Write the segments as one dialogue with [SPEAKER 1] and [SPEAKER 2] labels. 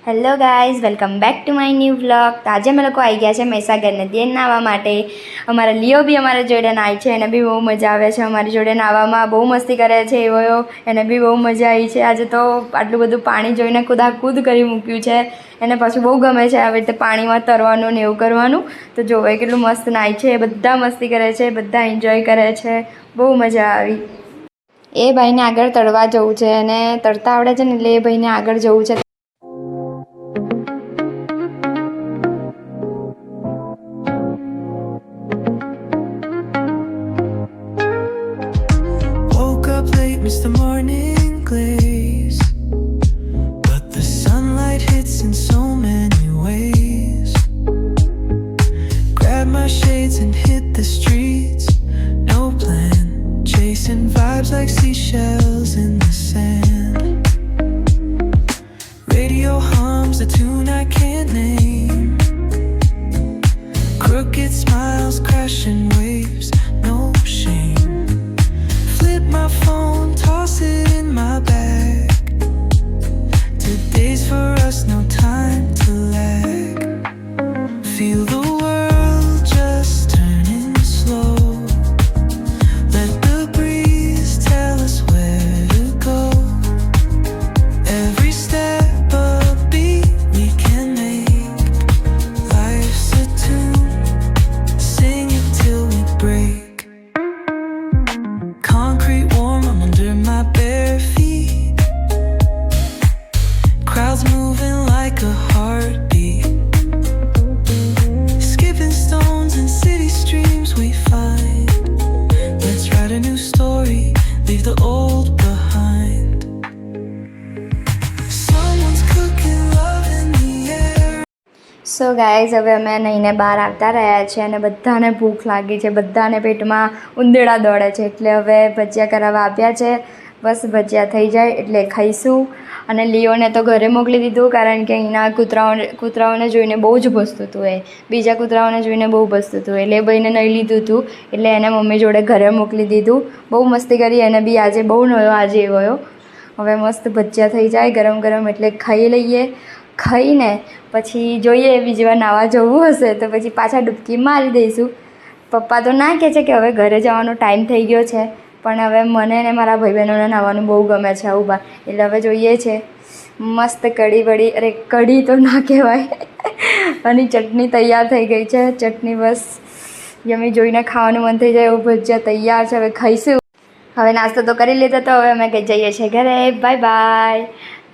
[SPEAKER 1] Hello guys, welcome back to my new vlog. તો આજે અમે લોકો આવી ગયા છે મહીસાગર નદીએ નાહવા માટે. અમારા લિયો બી અમારા જોડે નાય છે, એને બી બહુ મજા આવે છે અમારી જોડે નાહવામાં. બહુ મસ્તી કરે છે એવો, એને બી બહુ મજા આવી છે. આજે તો આટલું બધું પાણી જોઈને કૂદાકૂદ કરી મૂક્યું છે. એને પાછું બહુ ગમે છે આવી રીતે પાણીમાં તરવાનું ને એવું કરવાનું. તો જોવે કેટલું મસ્ત નાય છે, બધા મસ્તી કરે છે, બધા એન્જોય કરે છે. બહુ મજા આવી. એ ભાઈને આગળ તરવા જવું છે અને તરતા આવડે છે ને એટલે એ ભાઈને આગળ જવું છે.
[SPEAKER 2] Miss the morning glaze, but the sunlight hits in so many ways. Grab my shades and hit the streets, no plan, chasing vibes like seashells in the sand. Radio hums a tune I can't name, crooked smiles crashing waves, no shame. Flip my phone, toss it in my bag. Today's for us, no time to lag. Feel the world just turning slow. Let the breeze tell us where to go. Every step a beat we can make. Life's a tune, sing it till we break. Concrete warm, I'm under my bare feet. Crowds moving like a heartbeat. Skipping stones in city streams we find. Let's write a new story, leave the old behind. Someone's cooking love in the air.
[SPEAKER 1] So guys, હવે અમે નહીંને બહાર આવતા રહ્યા છીએ અને બધાને ભૂખ લાગી છે, બધાને પેટમાં ઉંદેડા દોડે છે. એટલે હવે ભજીયા કરાવવા આપ્યા છે. બસ ભજીયા થઈ જાય એટલે ખાઈશું. અને લિયોને તો ઘરે મોકલી દીધું, કારણ કે અહીંના કૂતરાઓને જોઈને બહુ જ ભસતું હતું. બીજા કૂતરાઓને જોઈને બહુ ભસતું હતું એટલે એ ભાઈને નહીં લીધું હતું, એટલે એને મમ્મી જોડે ઘરે મોકલી દીધું. બહુ મસ્તી કરી, એને બી આજે બહુ નયો આજે ગયો. હવે મસ્ત ભજીયા થઈ જાય ગરમ ગરમ એટલે ખાઈ લઈએ. ખાઈને પછી જોઈએ બીજી વાર નાહવા જવું હશે તો પછી પાછા ડૂબકી મારી દઈશું. પપ્પા તો ના કહે છે કે હવે ઘરે જવાનો ટાઈમ થઈ ગયો છે, પણ હવે મને ને મારા ભાઈ બહેનોને નાહવાનું બહુ ગમે છે આવું બહાર, એટલે હવે જોઈએ છે. મસ્ત કઢી તો ના કહેવાય અને ચટણી તૈયાર થઈ ગઈ છે. ચટણી બસ યમી જોઈને ખાવાનું મન થઈ જાય એવું ભજીયા તૈયાર છે. હવે ખાઈશું. હવે નાસ્તો તો કરી લીધો, તો હવે અમે જઈએ છીએ ઘરે. Bye bye.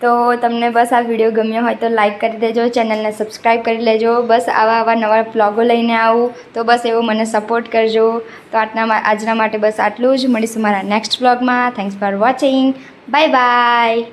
[SPEAKER 1] તો તમને બસ આ વિડીયો ગમ્યો હોય તો લાઈક કરી દેજો, ચેનલને સબસ્ક્રાઈબ કરી લેજો. બસ આવા નવા વ્લોગો લઈને આવું તો બસ એવો મને સપોર્ટ કરજો. તો આજના માટે બસ આટલું જ. મળીશું મારા નેક્સ્ટ વ્લોગમાં. Thanks for watching. Bye bye.